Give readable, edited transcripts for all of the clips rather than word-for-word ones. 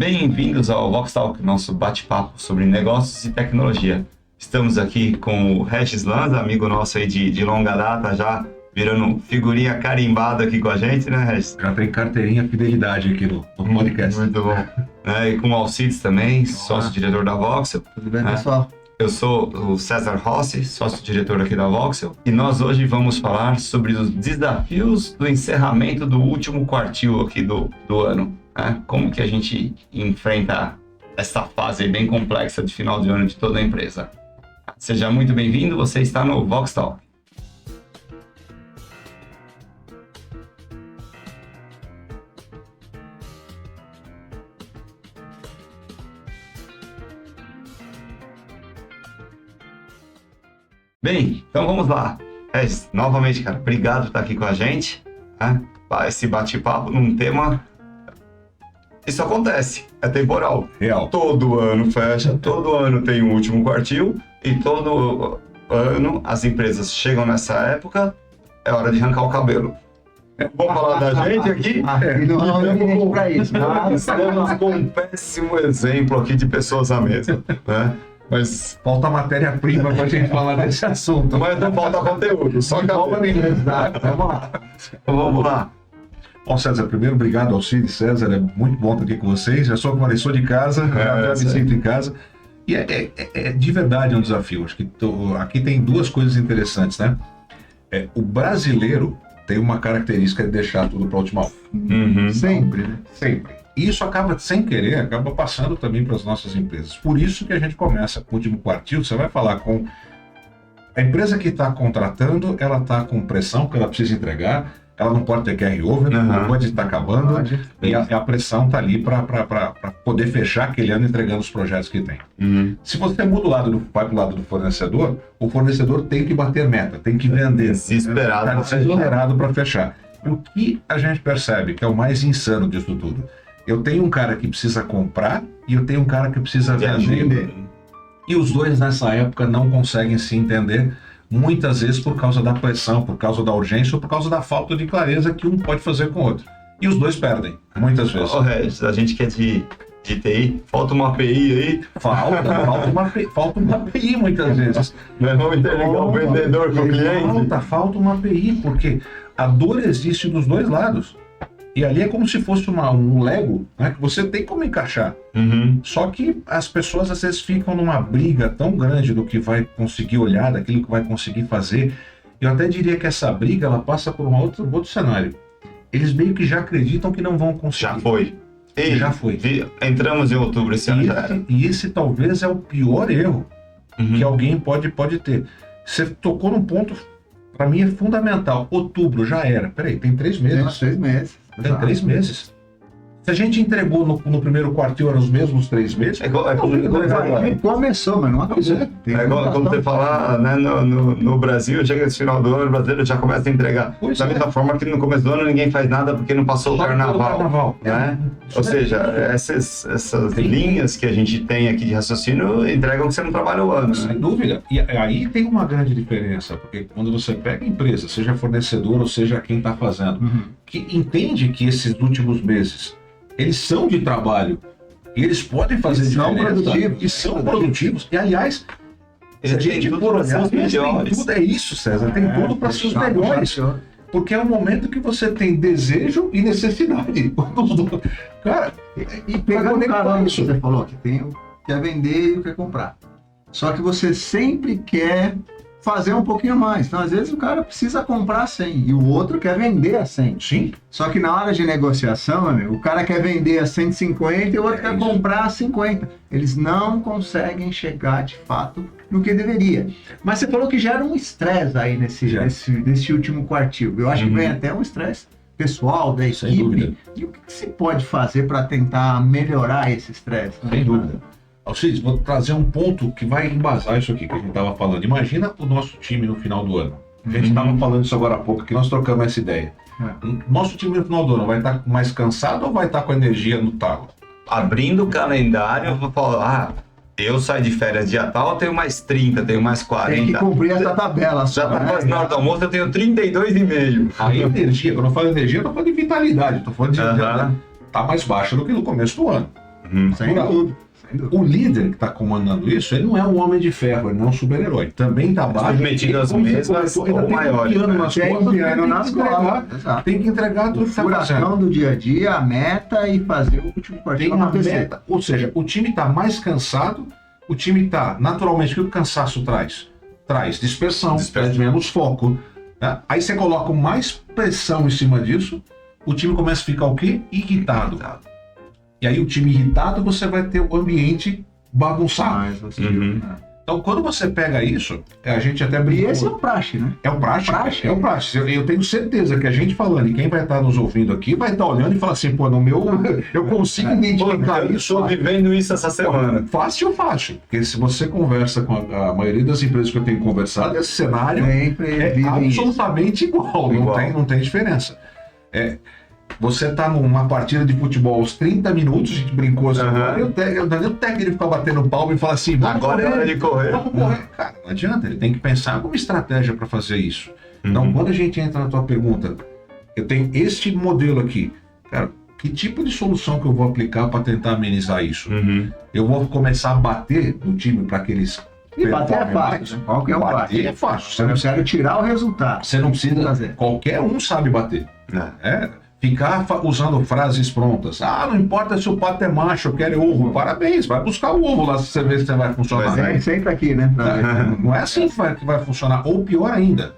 Bem-vindos ao Vox Talk, nosso bate-papo sobre negócios e tecnologia. Estamos aqui com o Regis Lanza, amigo nosso aí de longa data, já virando figurinha carimbada aqui com a gente, né, Regis? Já tem carteirinha fidelidade aqui no podcast. Muito bom. E com o Alcides também, sócio-diretor da Voxel. Tudo bem, pessoal? Eu sou o César Rossi, sócio-diretor aqui da Voxel, e nós hoje vamos falar sobre os desafios do encerramento do último quartil aqui do ano. Né? Como que a gente enfrenta essa fase bem complexa de final de ano de toda a empresa. Seja muito bem-vindo, você está no Vox Talk. Bem, então vamos lá. Novamente, cara, obrigado por estar aqui com a gente. Né? Esse bate-papo num tema... Isso acontece, é temporal. Real. Todo ano fecha, todo ano tem um último quartil e todo ano as empresas chegam nessa época, é hora de arrancar o cabelo. Vamos falar da gente aqui? Não é ambiente para isso. Estamos com um péssimo exemplo aqui de pessoas à mesa, né? Mas Falta matéria-prima pra gente falar desse assunto. não falta conteúdo, só cabelo. Vamos lá. Vamos lá. Bom, César, primeiro, obrigado ao Cid, César, é muito bom estar aqui com vocês. Já sou como sou de casa, já me sinto em casa. E é de verdade um desafio. Acho que aqui tem duas coisas interessantes, né? O brasileiro tem uma característica de deixar tudo para a última hora. Uhum. Sempre, né? Sempre. E isso acaba, sem querer, acaba passando também para as nossas empresas. Por isso que a gente começa com o último quartil. Você vai falar com a empresa que está contratando, ela está com pressão, porque ela precisa entregar, ela não pode ter carry-over, não pode estar acabando, e a pressão está ali para poder fechar aquele ano entregando os projetos que tem. Uhum. Se você vai para o lado do fornecedor, o fornecedor tem que bater meta, tem que vender. Desesperado. Está desesperado para fechar. E o que a gente percebe, que é o mais insano disso tudo? Eu tenho um cara que precisa comprar e eu tenho um cara que precisa vender. E os dois nessa época não conseguem se entender, muitas vezes por causa da pressão, por causa da urgência ou por causa da falta de clareza que um pode fazer com o outro. E os dois perdem, muitas vezes. Regis, a gente que é de TI, falta uma API aí. Falta uma API muitas vezes. Nós vamos interligar o vendedor com o cliente. Falta uma API, porque a dor existe dos dois lados. E ali é como se fosse um Lego, né, que você tem como encaixar. Uhum. Só que as pessoas às vezes ficam numa briga tão grande do que vai conseguir olhar, daquilo que vai conseguir fazer. Eu até diria que essa briga ela passa por outro cenário. Eles meio que já acreditam que não vão conseguir. Já foi. Já foi. Entramos em outubro esse ano. E esse talvez é o pior erro que alguém pode ter. Você tocou num ponto, para mim é fundamental. Outubro já era. Peraí, tem 3 meses. Tem 6 meses. Tem 3 meses. Se a gente entregou no primeiro quartil eram os mesmos 3 meses. Começou, mas não acabou. É igual quando você falar, né, no Brasil, chega esse final do ano, o brasileiro já começa a entregar. Da mesma forma que no começo do ano ninguém faz nada porque não passou o carnaval. Né? Ou seja, essas linhas que a gente tem aqui de raciocínio entregam que você não trabalha o ano. Sem dúvida. E aí tem uma grande diferença, porque quando você pega a empresa, seja fornecedor ou seja quem está fazendo, que entende que esses últimos meses eles são de trabalho e eles podem fazer diferença e são produtivos. E aliás, se a gente for olhar, tem tudo, é isso, César, tem tudo para ser os melhores. Porque é um momento que você tem desejo e necessidade. Cara, e pegando o cara que você falou, que quer vender e quer comprar. Só que você sempre quer fazer um pouquinho mais. Então, às vezes, o cara precisa comprar 100 e o outro quer vender a 100. Sim. Só que na hora de negociação, o cara quer vender a 150 e o outro quer comprar a 50. Eles não conseguem chegar, de fato, no que deveria. Mas você falou que gera um estresse aí nesse último quartil. Eu acho que vem até um estresse pessoal da equipe. Sem dúvida. E o que se pode fazer para tentar melhorar esse estresse? Sem dúvida. Alcides, vou trazer um ponto que vai embasar isso aqui que a gente estava falando. Imagina o nosso time no final do ano. A gente estava falando isso agora há pouco, que nós trocamos essa ideia. Nosso time no final do ano vai estar mais cansado ou vai estar com energia no talo? Abrindo o calendário, eu vou falar, eu saio de férias dia tal, eu tenho mais 30, tenho mais 40. Tem que cumprir essa tabela. Já tá quase na hora do almoço, eu tenho 32,5. A energia, quando eu falo energia, eu tô falando de vitalidade, tô falando de... Tá mais baixa do que no começo do ano. Sem Natural. dúvida. Sem dúvida. O líder que está comandando isso, ele não é um homem de ferro, ele não é um super-herói. Também está baixo. Submetido às como você mesmas comentou, ainda ou tem maiores, piano né? nas Tem costas, piano ele tem nas que entregar. costas, exato. Tem que entregar tudo O que está fazendo. furacão do dia a dia, a meta e fazer o último quartil Tem uma acontecer. meta, ou seja, o time está mais cansado, o time está, naturalmente, o que o cansaço traz? Traz dispersão, traz menos foco. Né? Aí você coloca mais pressão em cima disso, o time começa a ficar o quê? Irritado. E aí o time irritado, você vai ter o ambiente bagunçado. Mas você- Uhum. Então, quando você pega isso, a gente até E brincou. esse é o praxe, né? É o praxe, é o praxe. Eu tenho certeza que a gente falando, e quem vai estar nos ouvindo aqui, vai estar olhando e falar assim, pô, no meu, eu consigo identificar Eu isso. estou vivendo isso essa semana. Fácil. Porque se você conversa com a maioria das empresas que eu tenho conversado, esse cenário Sempre é vivem isso. absolutamente igual. Não tem diferença. Você tá numa partida de futebol aos 30 minutos, a gente brincou assim, agora, e o técnico fica batendo palma e fala assim, vamos Agora é hora de correr. Vamos correr. Cara, não adianta, ele tem que pensar alguma estratégia para fazer isso. Então, Uhum. quando a gente entra na tua pergunta, eu tenho este modelo aqui, cara, que tipo de solução que eu vou aplicar para tentar amenizar isso? Uhum. Eu vou começar a bater no time para que eles E bater é performem mais? fácil, né? Qual que é o Bater praxe? é fácil. Eu quero tirar o resultado. Você não precisa fazer. Qualquer um sabe bater. Ficar usando frases prontas. Ah, não importa se o pato é macho, eu quero ovo. Parabéns, vai buscar o ovo lá se você ver se vai funcionar. Pois é. Sempre aqui, né? Pra ver. Não é assim que vai funcionar. Ou pior ainda,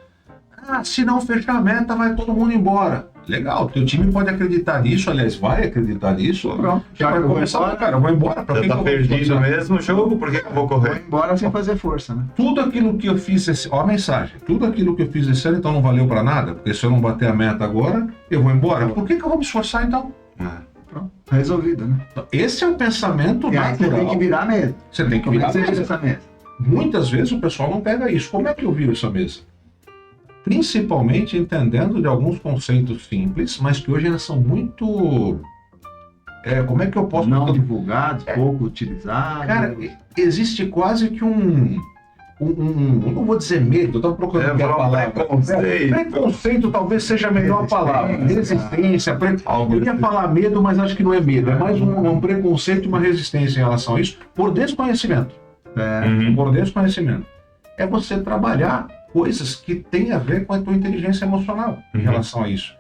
se não fechar a meta, vai todo mundo embora. Legal, teu time pode acreditar nisso, aliás, vai acreditar nisso. Pronto, Já vai eu vou começar, embora. cara, eu vou embora. Pra Você que tá que eu vou perdido esforçar? mesmo o jogo, por que eu vou Vou correr? embora sem fazer força, né? Tudo aquilo que eu fiz, ó a mensagem, tudo aquilo que eu fiz esse ano, então não valeu pra nada, porque se eu não bater a meta agora, eu vou embora. Por que eu vou me esforçar então? Pronto, resolvido, né? Então, esse é o pensamento E aí você natural. tem que virar mesmo. Você tem que Como é virar que você vira mesa. essa mesa? Muitas vezes o pessoal não pega isso. Como é que eu viro essa mesa? Principalmente entendendo de alguns conceitos simples, mas que hoje eles são muito... como é que eu posso... Não divulgados, pouco utilizados. Cara, existe quase que não vou dizer medo, eu estava procurando aqui a palavra. Preconceito talvez seja a melhor palavra. Resistência. Eu ia falar medo, mas acho que não é medo. É mais um preconceito e uma resistência em relação a isso, por desconhecimento. Por desconhecimento. É você trabalhar coisas que têm a ver com a tua inteligência emocional em relação a isso.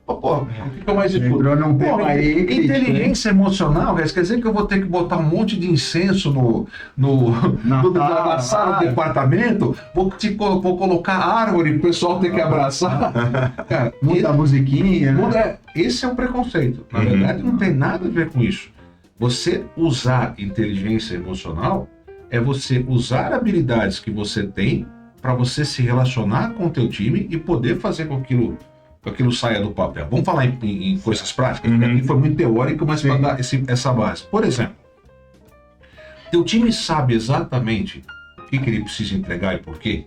O que eu mais escuto? Entrou num tema aí, Inteligência emocional, quer dizer que eu vou ter que botar um monte de incenso na sala do departamento, vou colocar árvore para o pessoal ter que abraçar. Cara, muda a musiquinha, né? esse é o preconceito. Na verdade, não tem nada a ver com isso. Você usar inteligência emocional é você usar habilidades que você tem para você se relacionar com o teu time e poder fazer com que aquilo saia do papel. Vamos falar em coisas práticas, porque aqui foi muito teórico, mas para dar essa base. Por exemplo, teu time sabe exatamente o que ele precisa entregar e por quê,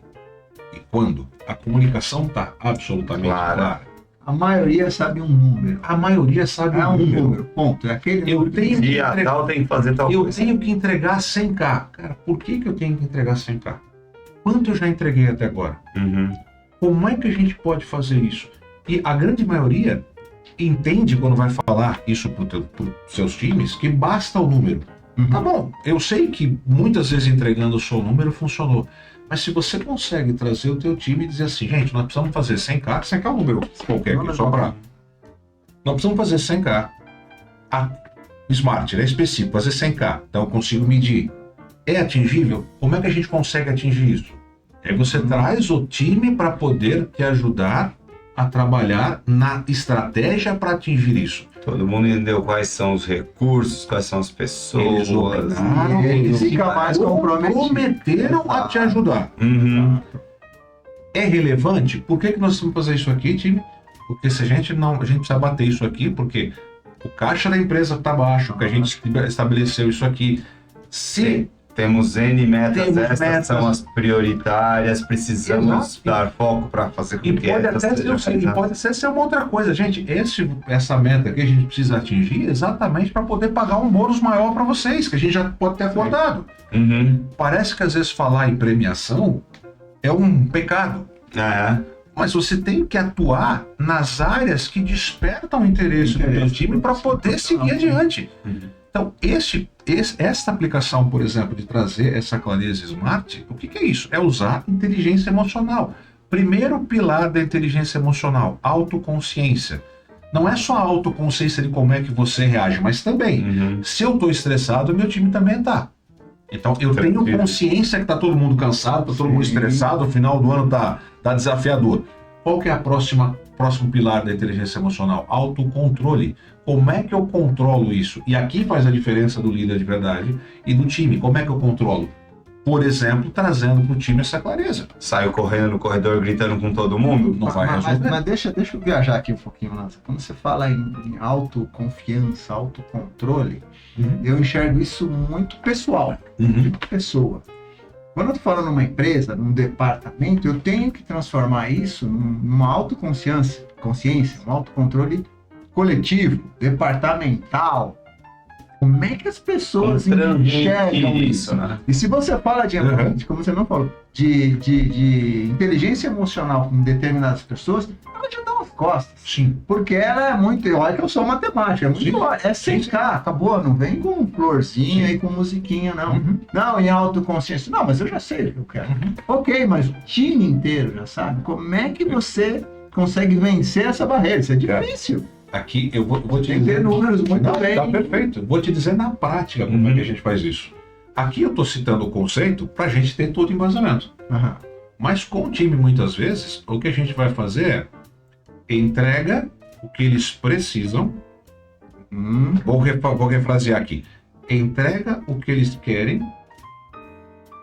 e quando. A comunicação está absolutamente clara. A maioria sabe um número. A maioria sabe um número. Ponto. É aquele número. Tal tem que fazer tal Eu coisa. tenho que entregar 100k. Cara, por que eu tenho que entregar 100k? Quanto eu já entreguei até agora? Como é que a gente pode fazer isso? E a grande maioria entende, quando vai falar isso para os seus times, que basta o número. Tá bom, eu sei que muitas vezes entregando só o número funcionou. Mas se você consegue trazer o teu time e dizer assim, gente, nós precisamos fazer 100k, 100k é um número qualquer aqui, só para... Nós precisamos fazer 100k. Smart, é específico, fazer 100k. Então eu consigo medir. É atingível? Como é que a gente consegue atingir isso? Aí você traz o time para poder te ajudar a trabalhar na estratégia para atingir isso. Todo mundo entendeu quais são os recursos, quais são as pessoas. Eles ficam mais comprometeram a te ajudar. É relevante? Por que nós temos que fazer isso aqui, time? Porque se a gente precisa bater isso aqui, porque o caixa da empresa está baixo, que a gente estabeleceu isso aqui. Se temos N metas, essas são as prioritárias, precisamos dar foco para fazer com que pode até ser uma outra coisa, gente. Essa meta que a gente precisa atingir exatamente para poder pagar um bônus maior para vocês, que a gente já pode ter acordado. Parece que às vezes falar em premiação é um pecado. Mas você tem que atuar nas áreas que despertam o interesse do teu time para poder seguir adiante. Então, essa aplicação, por exemplo, de trazer essa clareza smart, o que é isso? É usar inteligência emocional. Primeiro pilar da inteligência emocional, autoconsciência. Não é só a autoconsciência de como é que você reage, mas também, se eu estou estressado, meu time também está. Então, eu tenho consciência que está todo mundo cansado, está todo mundo estressado, o final do ano está desafiador. Qual que é a próximo pilar da inteligência emocional? Autocontrole. Como é que eu controlo isso? E aqui faz a diferença do líder de verdade e do time. Como é que eu controlo? Por exemplo, trazendo para o time essa clareza. Saiu correndo no corredor gritando com todo mundo? Não vai resolver. Mas deixa eu viajar aqui um pouquinho, Lança. Quando você fala em autoconfiança, autocontrole, eu enxergo isso muito pessoal, de pessoa. Quando eu estou falando numa empresa, num departamento, eu tenho que transformar isso numa autoconsciência, um autocontrole coletivo, departamental. Como é que as pessoas enxergam isso? Né? E se você fala de como você não falou, de inteligência emocional com determinadas pessoas, ela já dá umas costas. Sim. Porque ela é muito. Olha que eu sou matemática, é muito. É 100K, acabou. Não vem com florzinha e com musiquinha, não. Não, em autoconsciência. Não, mas eu já sei o que eu quero. Ok, mas o time inteiro já sabe. Como é que você consegue vencer essa barreira? Isso é difícil. Aqui eu vou te Tem que dizer. ter números muito bem. Tá perfeito. Vou te dizer na prática como é que a gente faz isso. Aqui eu estou citando o conceito para a gente ter todo o embasamento. Mas com o time, muitas vezes, o que a gente vai fazer é entrega o que eles precisam. Vou refrasear aqui. Entrega o que eles querem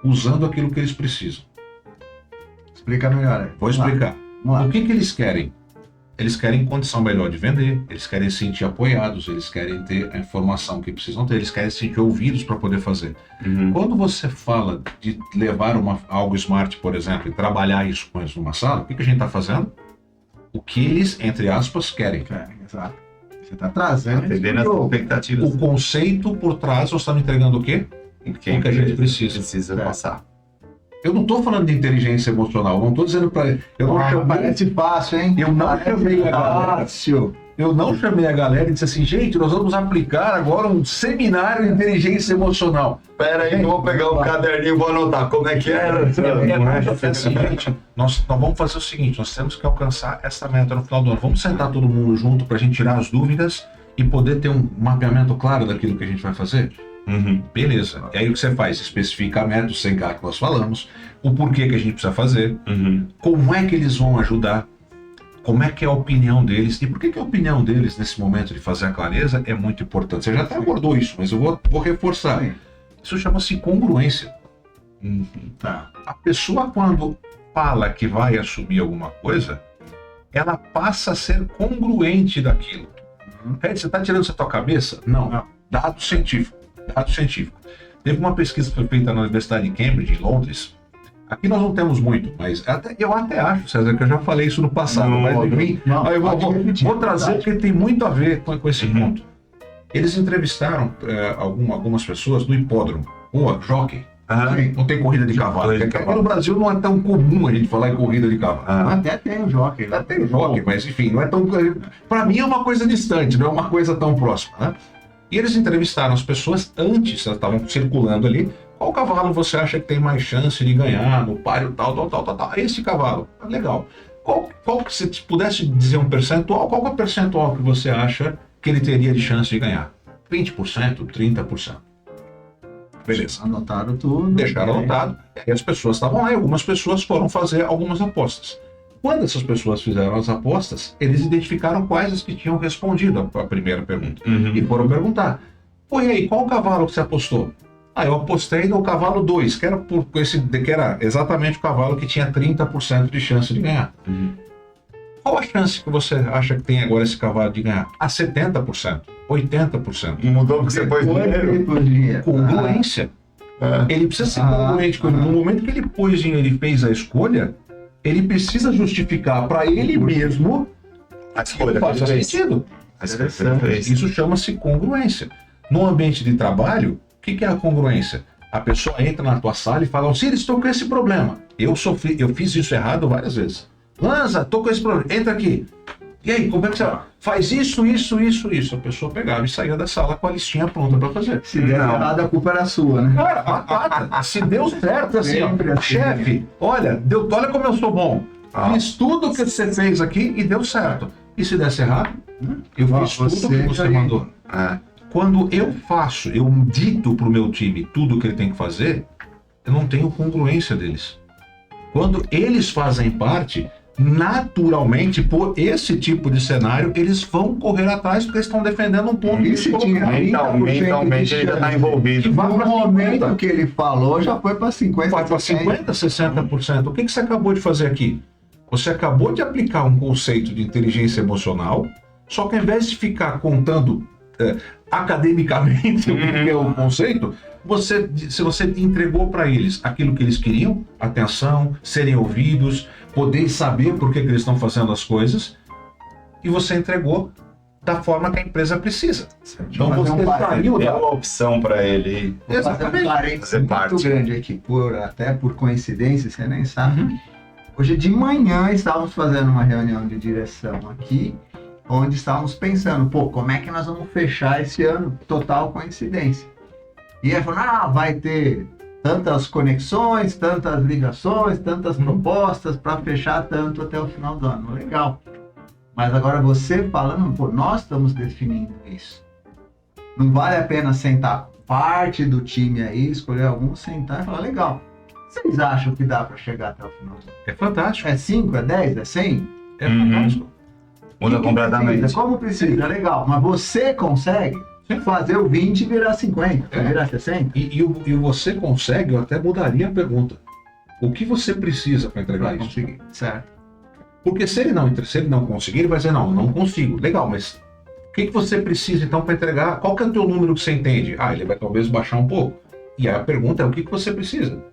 usando aquilo que eles precisam. Explica melhor aí. Vou explicar. Vamos lá. O que eles querem? Eles querem condição melhor de vender, eles querem se sentir apoiados, eles querem ter a informação que precisam ter, eles querem se sentir ouvidos para poder fazer. Quando você fala de levar algo smart, por exemplo, e trabalhar isso com eles numa sala, o que a gente está fazendo? O que eles, entre aspas, querem. Exato. Você está trazendo. Atendendo as expectativas. O conceito por trás, nós estamos entregando o quê? O que a gente precisa passar. Eu não estou falando de inteligência emocional, não estou dizendo para... Parece fácil, hein? Eu não chamei a galera. Fácil. Eu não chamei a galera e disse assim, gente, nós vamos aplicar agora um seminário de inteligência emocional. Pera aí, eu vou pegar o caderninho e vou anotar como é que era. Nós vamos fazer o seguinte, nós temos que alcançar essa meta no final do ano. Vamos sentar todo mundo junto para a gente tirar as dúvidas e poder ter um mapeamento claro daquilo que a gente vai fazer. Beleza. E aí o que você faz? Especifica a meta, o 100K que nós falamos, o porquê que a gente precisa fazer, como é que eles vão ajudar, como é que é a opinião deles e por que a opinião deles nesse momento de fazer a clareza é muito importante. Você já até abordou isso, mas eu vou reforçar. Isso chama-se congruência. A pessoa, quando fala que vai assumir alguma coisa, ela passa a ser congruente daquilo. Red, você está tirando isso da tua cabeça? Não. Dado científico. Teve uma pesquisa que foi feita na Universidade de Cambridge, em Londres. Aqui nós não temos muito, mas eu até acho, César, que eu já falei isso no passado. Mas enfim, eu vou trazer porque tem muito a ver com esse ponto. Eles entrevistaram algumas pessoas no hipódromo, jockey. Não tem corrida de cavalo. Aqui no Brasil não é tão comum a gente falar em corrida de cavalo. Até tem o jockey. Até tem o jockey, mas enfim, não é tão... Para mim é uma coisa distante, não é uma coisa tão próxima, né? E eles entrevistaram as pessoas antes, elas estavam circulando ali. Qual cavalo você acha que tem mais chance de ganhar no páreo tal? Esse cavalo, legal. Se pudesse dizer um percentual, qual é o percentual que você acha que ele teria de chance de ganhar? 20%, 30%. Beleza. Anotaram tudo. Deixaram anotado. E as pessoas estavam lá e algumas pessoas foram fazer algumas apostas. Quando essas pessoas fizeram as apostas, eles identificaram quais as que tinham respondido a primeira pergunta. E foram perguntar, e aí, qual cavalo que você apostou? Eu apostei no cavalo 2, que era exatamente o cavalo que tinha 30% de chance de ganhar. Qual a chance que você acha que tem agora esse cavalo de ganhar? 70%, 80%. Mudou porque você pôs dinheiro. Congruência. Ele precisa ser congruente. No momento que ele pôs dinheiro e fez a escolha, ele precisa justificar para ele mesmo a escolha faz sentido. Isso chama-se congruência. No ambiente de trabalho, o que é a congruência? A pessoa entra na tua sala e fala, Alcir, estou com esse problema. Eu fiz isso errado várias vezes. Lanza, estou com esse problema. Entra aqui. E aí, como é que você faz isso, isso, isso, isso? A pessoa pegava e saía da sala com a listinha pronta para fazer. Se der errado, a culpa era sua, né? Cara, batata. Se deu certo, assim, ó, Sempre assim. chefe, olha como eu sou bom. Fiz tudo o que você fez aqui e deu certo. E se desse errado, eu fiz tudo o que você mandou. Quando eu dito pro meu time tudo o que ele tem que fazer, eu não tenho congruência deles. Quando eles fazem parte, naturalmente, por esse tipo de cenário, eles vão correr atrás porque eles estão defendendo um ponto. E se tinha mentalmente ele já está envolvido. No momento que ele falou, já foi para 50%. Vai para 50%, 60%. O que você acabou de fazer aqui? Você acabou de aplicar um conceito de inteligência emocional, só que ao invés de ficar contando academicamente o que é o conceito, se você entregou para eles aquilo que eles queriam, atenção, serem ouvidos, poder saber por que eles estão fazendo as coisas, e você entregou da forma que a empresa precisa. Então você saiu da opção para ele. Exatamente. Fazer parte muito grande aqui, até por coincidência, você nem sabe. Hoje de manhã estávamos fazendo uma reunião de direção aqui, onde estávamos pensando, como é que nós vamos fechar esse ano? Total coincidência. E aí falou, vai ter tantas conexões, tantas ligações, tantas propostas para fechar tanto até o final do ano. Legal. Mas agora você falando, nós estamos definindo isso. Não vale a pena sentar parte do time aí, escolher algum, sentar e falar, legal. Vocês acham que dá para chegar até o final do ano? É fantástico. É 5, é 10, é 100? É fantástico. Muda completamente. Como precisa, legal. Mas você consegue fazer o 20 e virar 50, virar 60? E você consegue, eu até mudaria a pergunta. O que você precisa para entregar isso? Conseguir, certo. Porque se ele não conseguir, ele vai dizer, não consigo. Legal, mas o que você precisa então para entregar? Qual que é o teu número que você entende? Ele vai talvez baixar um pouco. E aí a pergunta é o que você precisa?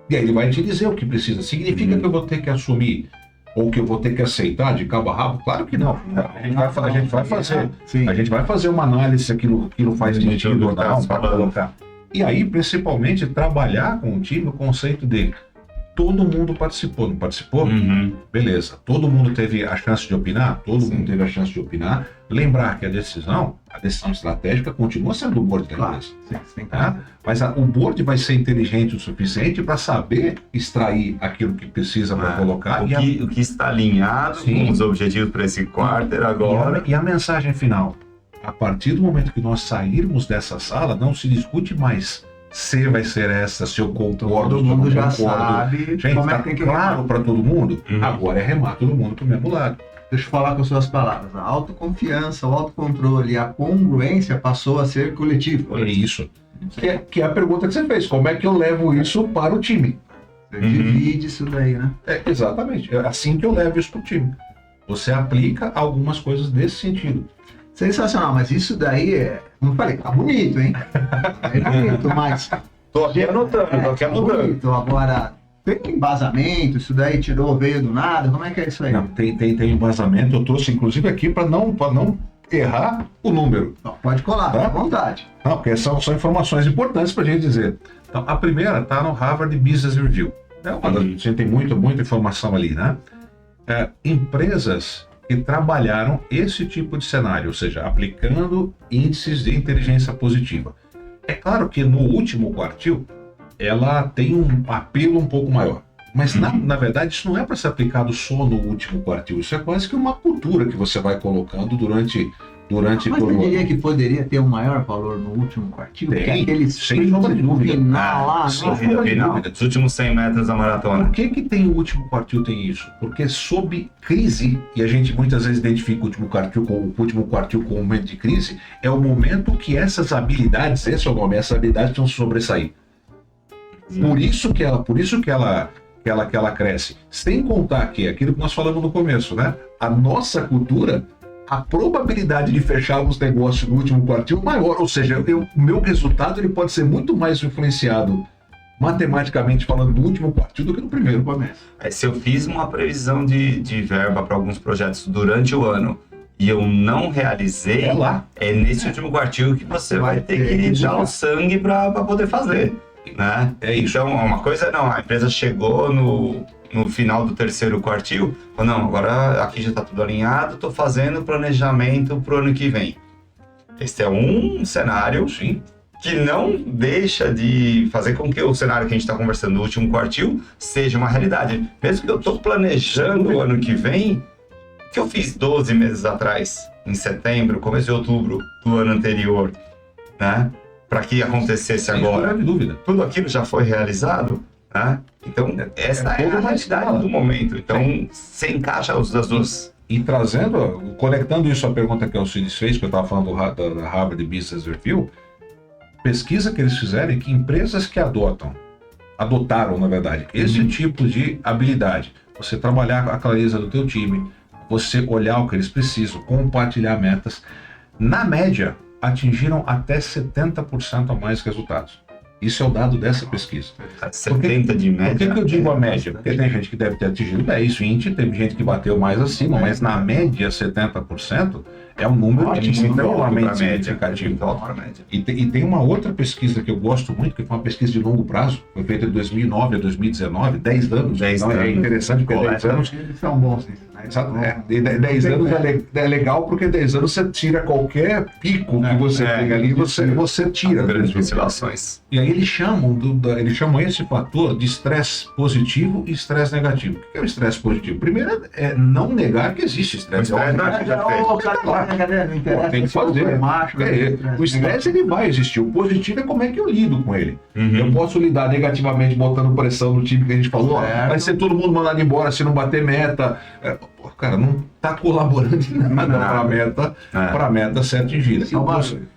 E aí ele vai te dizer o que precisa. Significa que eu vou ter que assumir ou que eu vou ter que aceitar de cabo a rabo? Claro que não. A gente vai fazer uma análise se aquilo faz sentido ou não para colocar. E aí, principalmente, trabalhar com o time o conceito de todo mundo participou, não participou? Beleza. Todo mundo teve a chance de opinar? Todo mundo teve a chance de opinar. Lembrar que a decisão estratégica continua sendo do board da empresa. Mas o board vai ser inteligente o suficiente para saber extrair aquilo que precisa para colocar. O que está alinhado com os objetivos para esse quarter agora. E a mensagem final. A partir do momento que nós sairmos dessa sala, não se discute mais se vai ser essa, se eu concordo. Todo mundo já sabe. Gente, como é que tem que claro para todo mundo? Agora é remar todo mundo para o mesmo lado. Deixa eu falar com suas palavras. A autoconfiança, o autocontrole e a congruência passou a ser coletivo. É isso. Que é a pergunta que você fez. Como é que eu levo isso para o time? Você divide isso daí, né? Exatamente. É assim que eu levo isso para o time. Você aplica algumas coisas nesse sentido. Sensacional, mas isso daí como eu falei, tá bonito, hein? É bonito, mas... Tô aqui anotando. Bonito. Agora, tem embasamento? Isso daí veio do nada? Como é que é isso aí? Não, tem embasamento. Eu trouxe, inclusive, aqui para não errar o número. Não, pode colar, tá? À vontade. Não, porque são informações importantes para a gente dizer. Então, a primeira está no Harvard Business Review. A gente tem muita informação ali, né? Empresas que trabalharam esse tipo de cenário, ou seja, aplicando índices de inteligência positiva. É claro que no último quartil, ela tem um apelo um pouco maior. Mas, na verdade, isso não é para ser aplicado só no último quartil. Isso é quase que uma cultura que você vai colocando durante Mas eu diria que poderia ter um maior valor no último quartil? Tem, aquele sem sombra de dúvida. Final lá, final. Os últimos 100 metros da maratona. Por que tem o último quartil tem isso? Porque sob crise, e a gente muitas vezes identifica o último quartil com um momento de crise, é o momento que essas habilidades, esse é o nome, essas habilidades precisam sobressair. Por isso que ela cresce. Sem contar que, aquilo que nós falamos no começo, né? A nossa cultura, a probabilidade de fecharmos negócio no último quartil é maior. Ou seja, o meu resultado ele pode ser muito mais influenciado, matematicamente falando, no último quartil do que no primeiro começo. Se eu fiz uma previsão de verba para alguns projetos durante o ano e eu não realizei, é nesse último quartil que você vai ter que dar o sangue para poder fazer. Né? É isso. Então, uma coisa a empresa chegou no no final do terceiro quartil, falou, não, agora aqui já está tudo alinhado, estou fazendo planejamento para o ano que vem. Esse é um cenário, sim, que não deixa de fazer com que o cenário que a gente está conversando no último quartil seja uma realidade. Mesmo que eu estou planejando o ano que vem, o que eu fiz 12 meses atrás, em setembro, começo de outubro do ano anterior, né? Para que acontecesse agora. Sem dúvida. Tudo aquilo já foi realizado, né? Então, essa é a realidade do momento. Então, você encaixa as duas. E trazendo, conectando isso à pergunta que o Alcides fez, que eu estava falando da Harvard Business Review, pesquisa que eles fizeram é que empresas que adotaram, na verdade, esse tipo de habilidade, você trabalhar a clareza do teu time, você olhar o que eles precisam, compartilhar metas, na média, atingiram até 70% a mais resultados. Isso é o dado dessa pesquisa. 70 de média. Por que eu digo a média? Porque tem gente que deve ter atingido 10, 20, teve gente que bateu mais acima, mas na média 70% é um número extremamente significativo. E tem uma outra pesquisa que eu gosto muito, que foi uma pesquisa de longo prazo, foi feita de 2009 a 2019, 10 anos. Então é interessante porque 10 anos são bons. 10 anos é legal porque 10 anos você tira qualquer pico que você tem ali, você tira. Grandes oscilações. E aí eles chamam esse fator de estresse positivo e estresse negativo. O que é o estresse positivo? Primeiro é não negar que existe estresse. Tem que fazer. O estresse ele vai existir. O positivo é como é que eu lido com ele. Eu posso lidar negativamente botando pressão no time que a gente falou. Vai ser todo mundo mandado embora se não bater meta. Cara, não está colaborando em nada para a meta ser atingida.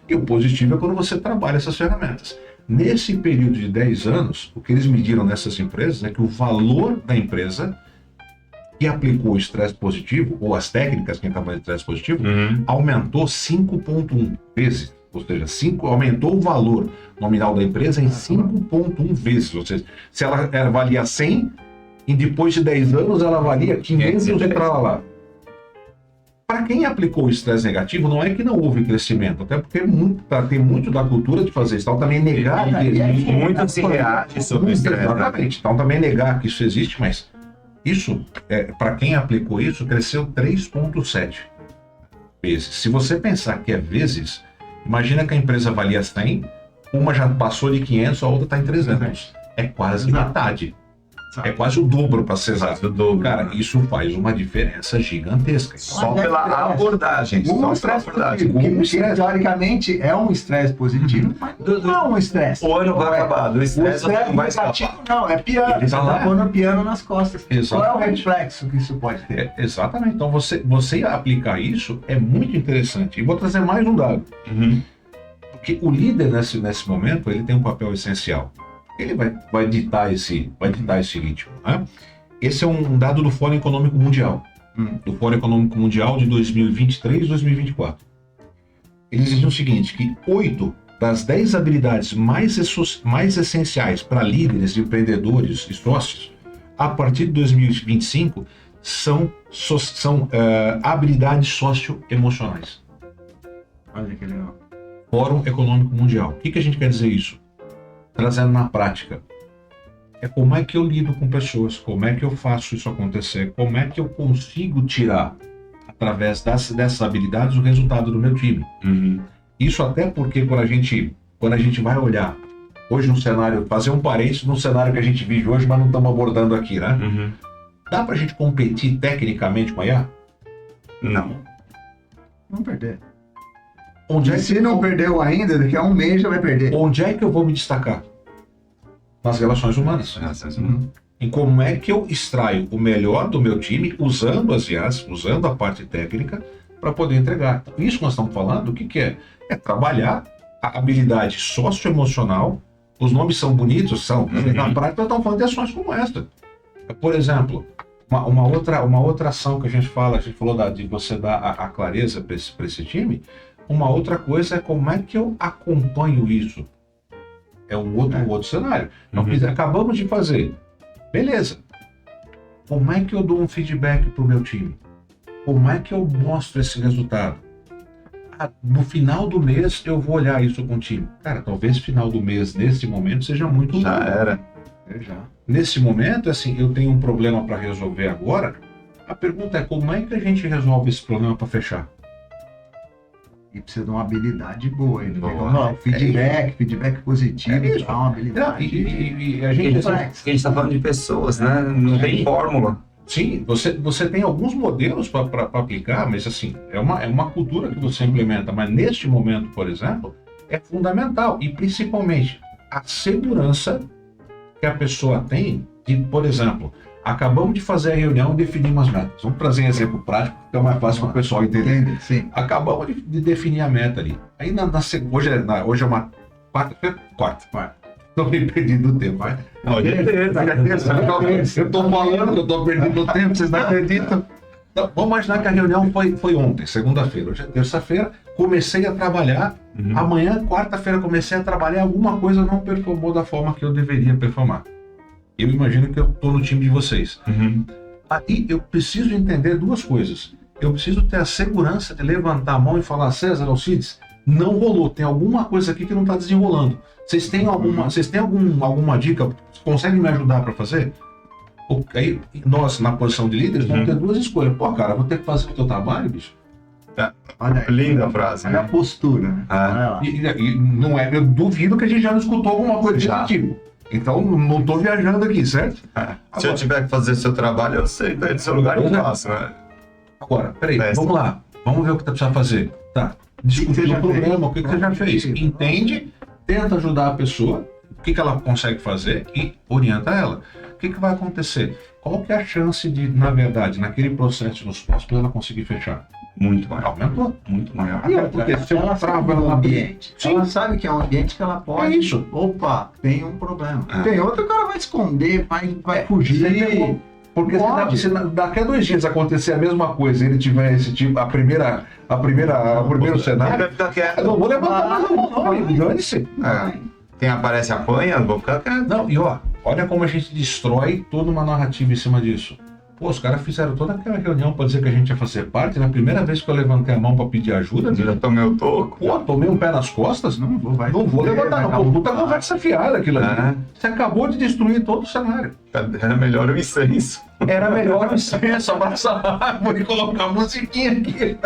E o positivo é quando você trabalha essas ferramentas. Nesse período de 10 anos, o que eles mediram nessas empresas é que o valor da empresa que aplicou o estresse positivo, ou as técnicas que está fazendo estresse positivo, aumentou 5,1 vezes. Ou seja, aumentou o valor nominal da empresa em 5,1 vezes. Ou seja, se ela valia 100, e depois de 10 anos ela valia 500 e lá. Para quem aplicou o estresse negativo, não é que não houve crescimento, até porque tem muito da cultura de fazer isso. Então também negar que existe. Muito se reage sobre o estresse. Exatamente. Então também negar que isso existe, mas isso, para quem aplicou isso, cresceu 3,7 vezes. Se você pensar que é vezes, imagina que a empresa valia 100, uma já passou de 500, a outra está em 300. É quase metade. É quase o dobro para ser exato. Cara, isso faz uma diferença gigantesca. Só pela abordagem. Que teoricamente é um estresse positivo, mas não é um estresse. O ano vai acabar. O estresse não vai escapar. Não, é piano. Ele está pondo piano nas costas. Exatamente. Qual é o reflexo que isso pode ter? Exatamente. Então você aplicar isso é muito interessante. E vou trazer mais um dado. Porque o líder nesse momento ele tem um papel essencial. Ele vai ditar esse ritmo. Né? Esse é um dado do Fórum Econômico Mundial, do Fórum Econômico Mundial de 2023 e 2024. Eles dizem o seguinte, que 8 das 10 habilidades mais essenciais para líderes, empreendedores e sócios, a partir de 2025, são habilidades socioemocionais. Olha que legal. Fórum Econômico Mundial. O que a gente quer dizer isso? Trazendo na prática, é como é que eu lido com pessoas, como é que eu faço isso acontecer, como é que eu consigo tirar, através dessas habilidades, o resultado do meu time. Isso até porque quando a gente vai olhar, hoje no cenário, fazer um parênteses no cenário que a gente vive hoje, mas não estamos abordando aqui, né? Dá pra gente competir tecnicamente com a IA? Não. Não perder. Se não perdeu ainda, daqui a um mês já vai perder. Onde é que eu vou me destacar? Nas relações humanas. Em como é que eu extraio o melhor do meu time, usando as IAs, usando a parte técnica, para poder entregar. Isso que nós estamos falando, o que é? É trabalhar a habilidade socioemocional. Os nomes são bonitos, são. Na prática, nós estamos falando de ações como esta. Por exemplo, uma outra ação que a gente falou de você dar a clareza para esse time. Uma outra coisa é como é que eu acompanho isso. É um outro cenário. Então, acabamos de fazer. Beleza. Como é que eu dou um feedback para o meu time? Como é que eu mostro esse resultado? No final do mês eu vou olhar isso com o time. Cara, talvez final do mês, nesse momento, seja muito Já longo. era. Nesse momento, assim, eu tenho um problema para resolver agora. A pergunta é como é que a gente resolve esse problema para fechar? E precisa de uma habilidade boa. Boa. Feedback positivo, É isso. dá uma habilidade. E a Porque gente, a gente está falando de pessoas, né? Não tem fórmula. sim, você tem alguns modelos para aplicar, mas assim, é uma cultura que você implementa. Mas neste momento, por exemplo, é fundamental. E principalmente a segurança que a pessoa tem de, por exemplo, acabamos de fazer a reunião e definir umas metas. Vamos trazer um exemplo prático, que é mais fácil para o pessoal entender. Entende? Sim. Acabamos de definir a meta ali. Aí hoje é uma quarta. Estou me perdendo do tempo. Eu estou falando que eu estou perdendo o tempo, vocês não acreditam. Então, vamos imaginar que a reunião foi ontem, segunda-feira. Hoje é terça-feira, comecei a trabalhar. Amanhã, quarta-feira, comecei a trabalhar. Alguma coisa não performou da forma que eu deveria performar. Eu imagino que eu estou no time de vocês. Aí eu preciso entender duas coisas. Eu preciso ter a segurança de levantar a mão e falar: César, Alcides, não rolou, tem alguma coisa aqui que não está desenrolando. Vocês têm alguma dica? Conseguem me ajudar para fazer? Aí nós, na posição de líderes, vamos ter duas escolhas. Pô, cara, vou ter que fazer o teu trabalho, bicho. Olha aí. Linda a frase, Olha a né? postura, né? Ah. Olha lá. E não é, eu duvido que a gente já não escutou alguma coisa Já. desse tipo. Então, não estou viajando aqui, certo? Se eu tiver que fazer seu trabalho, eu sei, tá aí do seu lugar e faço, né? Agora, peraí, Testa. vamos lá. Vamos ver o que você precisa fazer. Tá. Discutir já o problema, fez? o que você já fez. Pronto. Entende, tenta ajudar a pessoa, o que ela consegue fazer e orienta ela. O que vai acontecer? Qual que é a chance de, na verdade, naquele processo nos próximos, ela conseguir fechar? Muito maior. Aumentou. Muito maior. E outra, Porque se eu ela travo sabe ela do na ambiente. Sim. Ela sabe que é um ambiente que ela pode. É isso. Opa, tem um problema. Ah. Tem outro que ela vai esconder, vai fugir. Você pegou. Porque se daqui a 2 dias acontecer a mesma coisa, ele tiver esse tipo, o primeiro cenário, Deve ficar quieto. eu não vou levantar mais a mão, não, amigo. Dane-se. Quem aparece apanha, eu vou ficar quieto. Não, e olha como a gente destrói toda uma narrativa em cima disso. Pô, os caras fizeram toda aquela reunião para dizer que a gente ia fazer parte. Na primeira vez que eu levantei a mão para pedir ajuda, Eu já tomei o toco. pô, tomei um pé nas costas. Não Não vou levantar, não. Puta conversa fiada aquilo ali. É. Você acabou de destruir todo o cenário. Era melhor o incenso. Era melhor o incenso, abraçar a árvore e colocar a musiquinha aqui.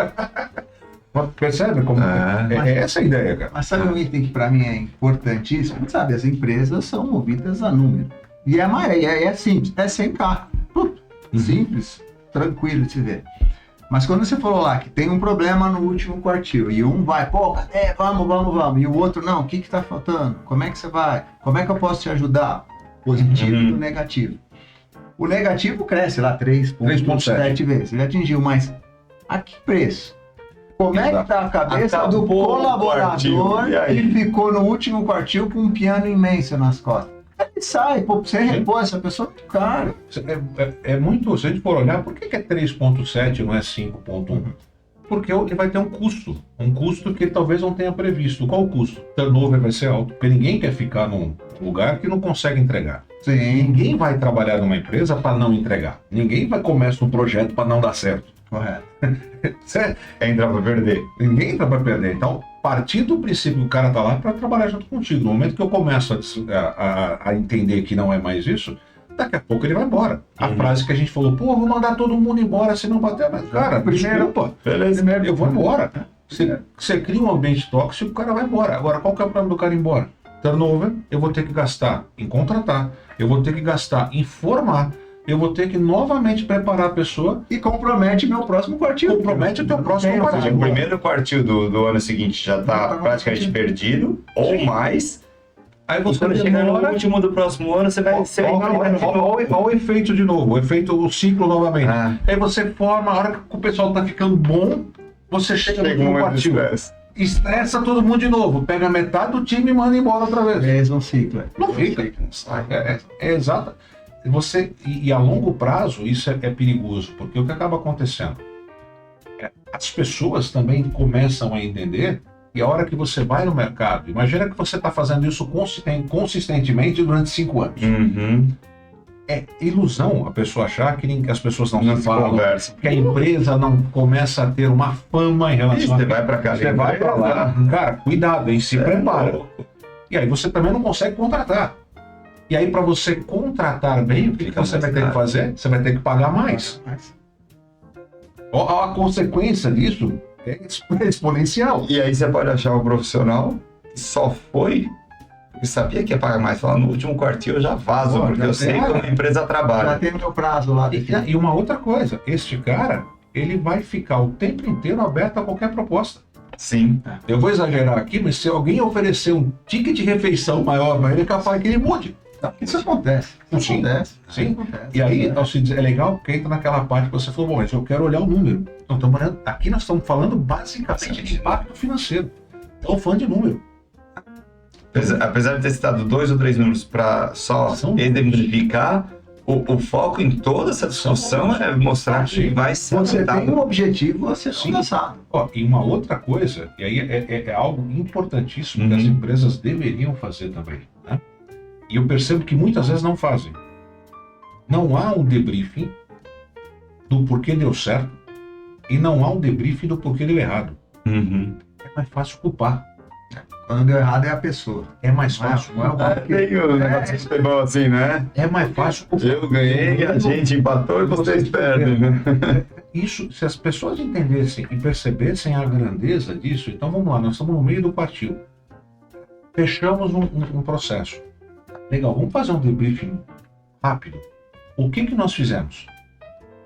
Mas percebe como é essa a ideia, cara? Mas sabe um item que para mim é importantíssimo? Sabe, as empresas são movidas a número. E é simples, é 100K. Simples, tranquilo de se ver. Mas quando você falou lá que tem um problema no último quartil e um vai, pô, cadê? Vamos, e o outro, não, o que tá faltando? Como é que você vai? Como é que eu posso te ajudar? Positivo e negativo. O negativo cresce lá 3,7 vezes. Ele atingiu, mas a que preço? Como é que tá a cabeça do Acabou o colaborador quartil, e aí? que ficou no último quartil com um piano imenso nas costas? Ele sai, pô, pra você repor essa pessoa, muito caro. É muito, se a gente for olhar, por que é 3,7 e não é 5,1? Porque ele vai ter um custo que ele talvez não tenha previsto. Qual o custo? O turnover vai ser alto, porque ninguém quer ficar num lugar que não consegue entregar. Sim, Ninguém vai trabalhar numa empresa para não entregar. Ninguém vai começar um projeto para não dar certo. correto. Certo? Entra pra perder. Ninguém entra para perder. Então, partir do princípio que o cara tá lá para trabalhar junto contigo. No momento que eu começo a entender que não é mais isso, daqui a pouco ele vai embora. A frase que a gente falou, pô, vou mandar todo mundo embora se não bater. Mas, cara, desculpa. Beleza. Primeiro, eu vou embora. Você cria um ambiente tóxico, o cara vai embora. Agora, qual que é o problema do cara ir embora? Turnover, eu vou ter que gastar em contratar, eu vou ter que gastar em formar, eu vou ter que novamente preparar a pessoa. E compromete meu próximo quartil. Compromete o teu próximo Tem, Ou seja, quartil. o primeiro quartil do ano seguinte já tá praticamente perdido, ou mais. Aí E você quando chegar no demora. último do próximo ano, você vai ser Olha o efeito de novo, o ciclo novamente. Ah. Aí você forma, a hora que o pessoal tá ficando bom, você chega no último quartil. Estressa todo mundo de novo, pega metade do time e manda embora outra vez. Mesmo ciclo. Não fica. É exato. E a longo prazo isso é perigoso, porque o que acaba acontecendo? As pessoas também começam a entender, e a hora que você vai no mercado, imagina que você está fazendo isso consistentemente durante 5 anos. Uhum. É ilusão a pessoa achar que as pessoas não Não se se falam, conversa. que a empresa não começa a ter uma fama em relação Você vai pra cá. Você vai pra lá. Cara, cuidado, hein? Se prepara. E aí você também não consegue contratar. E aí, para você contratar bem, o que você vai ter que fazer? Você vai ter que pagar mais. A consequência disso é exponencial. E aí você pode achar um profissional que só foi porque sabia que ia pagar mais. Falar, no último quartil eu já vazo, porque eu sei como a empresa trabalha. Já tem o meu prazo lá. E uma outra coisa, este cara, ele vai ficar o tempo inteiro aberto a qualquer proposta. Sim. Eu vou exagerar aqui, mas se alguém oferecer um ticket de refeição maior para ele, é capaz que ele mude. Isso acontece. Sim. Acontece. Sim. Acontece. E aí, é legal porque entra naquela parte que você falou, bom, mas eu quero olhar o número. Então, aqui nós estamos falando basicamente de impacto financeiro. Então, fã de número. Apesar de ter citado 2 ou 3 números para só exemplificar, o foco em toda essa discussão é mostrar que vai ser você tem um objetivo a ser alcançado. E uma outra coisa, e aí é algo importantíssimo que as empresas deveriam fazer também, né? E eu percebo que muitas vezes não fazem. Não há um debriefing do porquê deu certo e não há um debriefing do porquê deu errado. É mais fácil culpar. Quando deu errado é a pessoa. É mais fácil. Tem um negócio de futebol assim, né? É mais fácil culpar. Eu ganhei, a gente empatou e vocês perdem, né? Isso, se as pessoas entendessem e percebessem a grandeza disso, então vamos lá, nós estamos no meio do quartil. Fechamos um processo. Legal, vamos fazer um debriefing rápido. O que nós fizemos?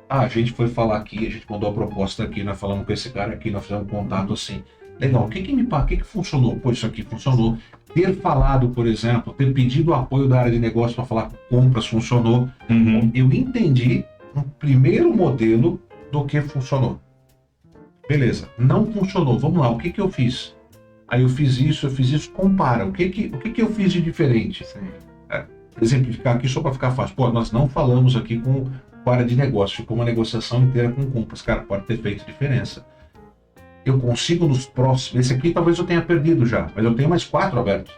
A gente foi falar aqui, a gente mandou a proposta aqui, nós falamos com esse cara aqui, nós fizemos um contato assim. Legal, o que funcionou? Pô, isso aqui funcionou. Ter falado, por exemplo, ter pedido o apoio da área de negócio para falar com compras funcionou. Eu entendi um primeiro modelo do que funcionou. Beleza, não funcionou. Vamos lá, o que eu fiz? Aí eu fiz isso, compara. O que eu fiz de diferente? Exemplificar aqui só para ficar fácil. Pô, nós não falamos aqui com a área de negócio, ficou uma negociação inteira com compras. Cara, pode ter feito diferença. Eu consigo nos próximos... Esse aqui talvez eu tenha perdido já, mas eu tenho mais 4 abertos.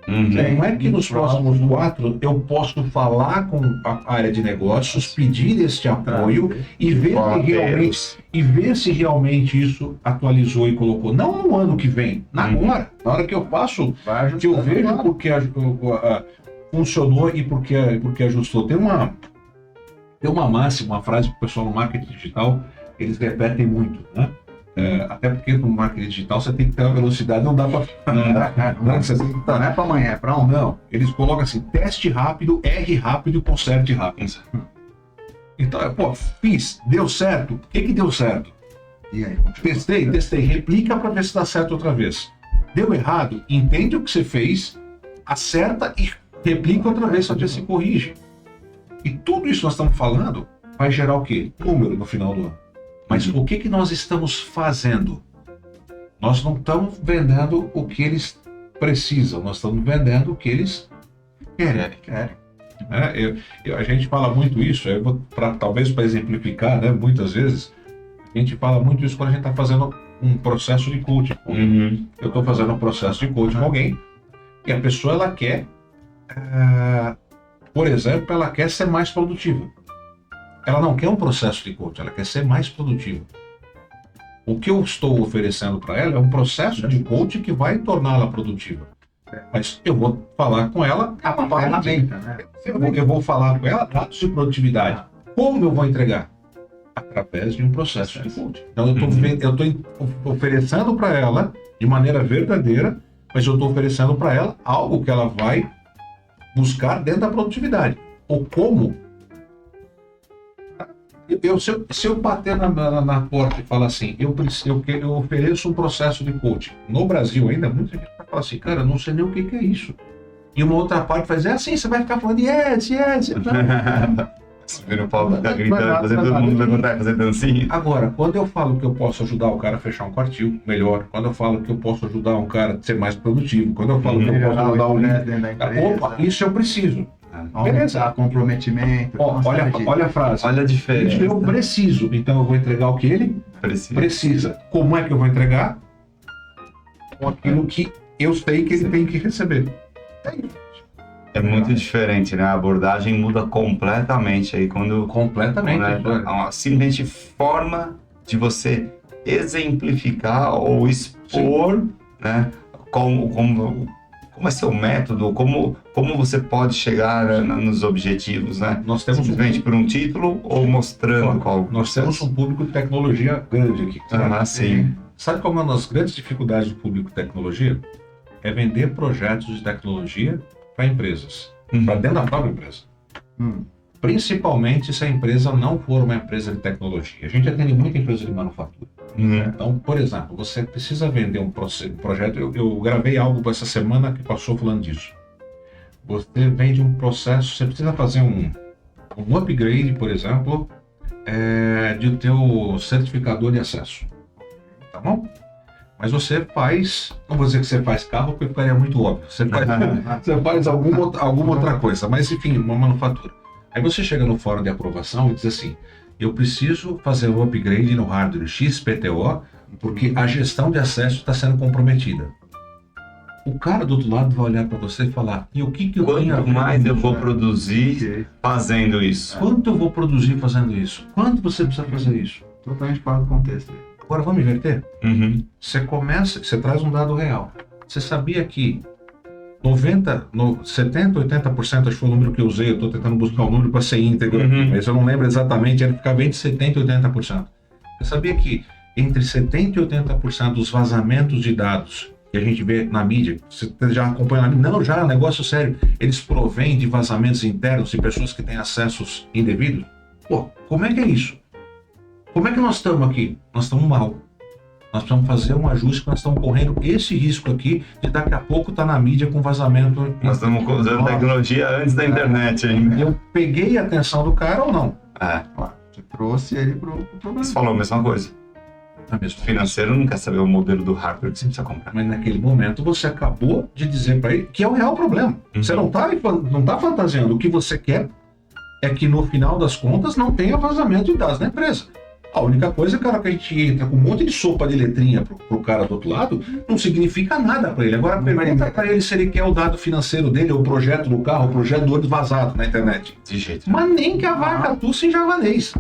Não é que nos próximos 4 eu posso falar com a área de negócios, pedir este apoio e ver se realmente isso atualizou e colocou. Não no ano que vem, na hora que eu faço, que eu vejo porque funcionou e porque ajustou. Tem uma máxima, uma frase que o pessoal no marketing digital, eles repetem muito, né? Até porque no marketing digital você tem que ter uma velocidade, não dá para... Não é para amanhã, é para ontem. Não, eles colocam assim, teste rápido, erre rápido e conserte rápido. Então, pô, fiz, deu certo, o que deu certo? E aí, Testei, replica para ver se dá certo outra vez. Deu errado, entende o que você fez, acerta e replica outra vez, só que se corrige. E tudo isso que nós estamos falando vai gerar o quê? Número no final do ano. Mas o que nós estamos fazendo? Nós não estamos vendendo o que eles precisam, nós estamos vendendo o que eles querem. A gente fala muito isso, talvez para exemplificar, né, muitas vezes, a gente fala muito isso quando a gente está fazendo um processo de coaching. Eu estou fazendo um processo de coaching com alguém e a pessoa ela quer, por exemplo, ela quer ser mais produtiva. Ela não quer um processo de coaching, ela quer ser mais produtiva. O que eu estou oferecendo para ela é um processo de coaching que vai torná-la produtiva. Mas eu vou falar com ela a ferramenta, né? Eu vou falar com ela dados de produtividade. Como eu vou entregar? Através de um processo de coaching. Então eu estou oferecendo para ela de maneira verdadeira, mas eu estou oferecendo para ela algo que ela vai buscar dentro da produtividade. Ou como? Se eu bater na porta e falar assim, eu ofereço um processo de coaching. No Brasil ainda, muita gente vai falar assim, cara, eu não sei nem o que é isso. E uma outra parte vai dizer, assim, você vai ficar falando, yes. Subir no palco, ficar gritando, fazer todo mundo levantar e fazer dancinha. Agora, quando eu falo que eu posso ajudar o cara a fechar um quartil melhor, quando eu falo que eu posso ajudar um cara a ser mais produtivo, quando eu falo que eu posso ajudar o líder, opa, isso eu preciso. Beleza, comprometimento. Olha a frase. Olha a diferença. Eu preciso, então eu vou entregar o que ele precisa. Como é que eu vou entregar? Com aquilo que eu sei que ele tem que receber. É muito diferente, né? A abordagem muda completamente aí quando... Completamente. Simplesmente forma de você exemplificar ou expor, né? Como como é seu método, como você pode chegar nos objetivos, né? Nós temos simplesmente por um título ou mostrando qual? Nós temos um público de tecnologia grande aqui. Sim. Sabe qual é uma das grandes dificuldades do público de tecnologia? É vender projetos de tecnologia para empresas, para dentro da própria empresa. Principalmente se a empresa não for uma empresa de tecnologia. A gente atende muita empresa de manufatura. Então, por exemplo, você precisa vender um projeto. Eu gravei algo essa semana que passou falando disso. Você vende um processo, você precisa fazer um upgrade, por exemplo, de teu certificador de acesso. Tá bom? Mas você faz, não vou dizer que você faz carro, porque ficaria muito óbvio. Você faz alguma outra coisa, mas enfim, uma manufatura. Aí você chega no fórum de aprovação e diz assim, eu preciso fazer um upgrade no hardware XPTO, porque a gestão de acesso está sendo comprometida. O cara do outro lado vai olhar para você e falar, e o que eu tenho a ver? Quanto mais eu vou produzir fazendo isso? Quanto eu vou produzir fazendo isso? Quanto você precisa fazer isso? Totalmente fora do contexto. Agora vamos inverter? Você traz um dado real. Você sabia que 70%, 80%, acho que foi o número que eu usei, eu estou tentando buscar um número para ser íntegro, mas eu não lembro exatamente, era ficar entre 70% e 80%. Você sabia que entre 70% e 80% dos vazamentos de dados que a gente vê na mídia, você já acompanha na mídia, não, já é um negócio sério, eles provêm de vazamentos internos de pessoas que têm acessos indevidos? Pô, como é que é isso? Como é que nós estamos aqui? Nós estamos mal. Nós precisamos fazer um ajuste, nós estamos correndo esse risco aqui de daqui a pouco estar na mídia com vazamento. Nós estamos usando tecnologia antes da internet ainda. Eu peguei a atenção do cara ou não? Você trouxe ele pro problema. Você falou a mesma coisa. O financeiro não quer saber o modelo do hardware que você precisa comprar. Mas naquele momento você acabou de dizer para ele que é o real problema. Você não tá fantasiando. O que você quer é que no final das contas não tenha vazamento de dados da empresa. A única coisa, cara, que a gente entra com um monte de sopa de letrinha pro cara do outro lado, não significa nada para ele. Agora pergunta para ele se ele quer o dado financeiro dele, o projeto do carro, o projeto do olho vazado na internet. De jeito. Mas nem que a vaca tussa em javanês.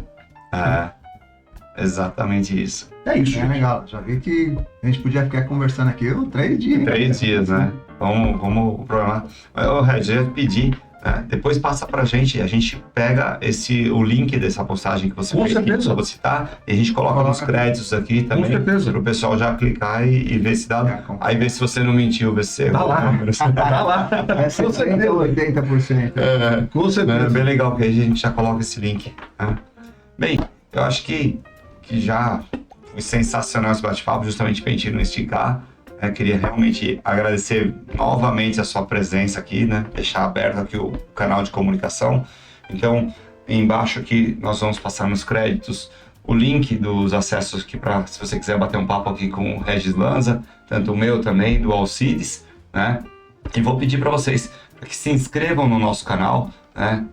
Exatamente isso. É isso. É legal. Já vi que a gente podia ficar conversando aqui 3 dias. 3 dias, né? Vamos programar. O Regis, eu ia pedir. Depois passa pra gente, a gente pega o link dessa postagem que você fez aqui, só vou citar, e a gente coloca nos créditos aqui também, para o pessoal já clicar e ver se dá. Aí ver se você não mentiu, ver se você errou. Tá lá. É 70% ou 80%. Com certeza. É bem legal que a gente já coloca esse link. Bem, eu acho que já foi sensacional esse bate-papo, justamente para a gente não esticar. Queria realmente agradecer novamente a sua presença aqui, né? Deixar aberto aqui o canal de comunicação. Então, embaixo aqui nós vamos passar nos créditos o link dos acessos aqui para, se você quiser bater um papo aqui com o Regis Lanza, tanto o meu também, do Alcides, né? E vou pedir para vocês que se inscrevam no nosso canal, né?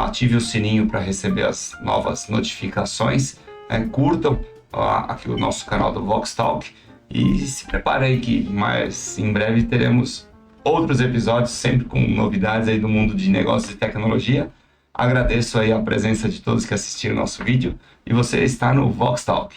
Ativem o sininho para receber as novas notificações, né? Curtam aqui o nosso canal do Vox Talk. E se prepare aí que mais em breve teremos outros episódios, sempre com novidades aí do mundo de negócios e tecnologia. Agradeço aí a presença de todos que assistiram o nosso vídeo e você está no Vox Talk.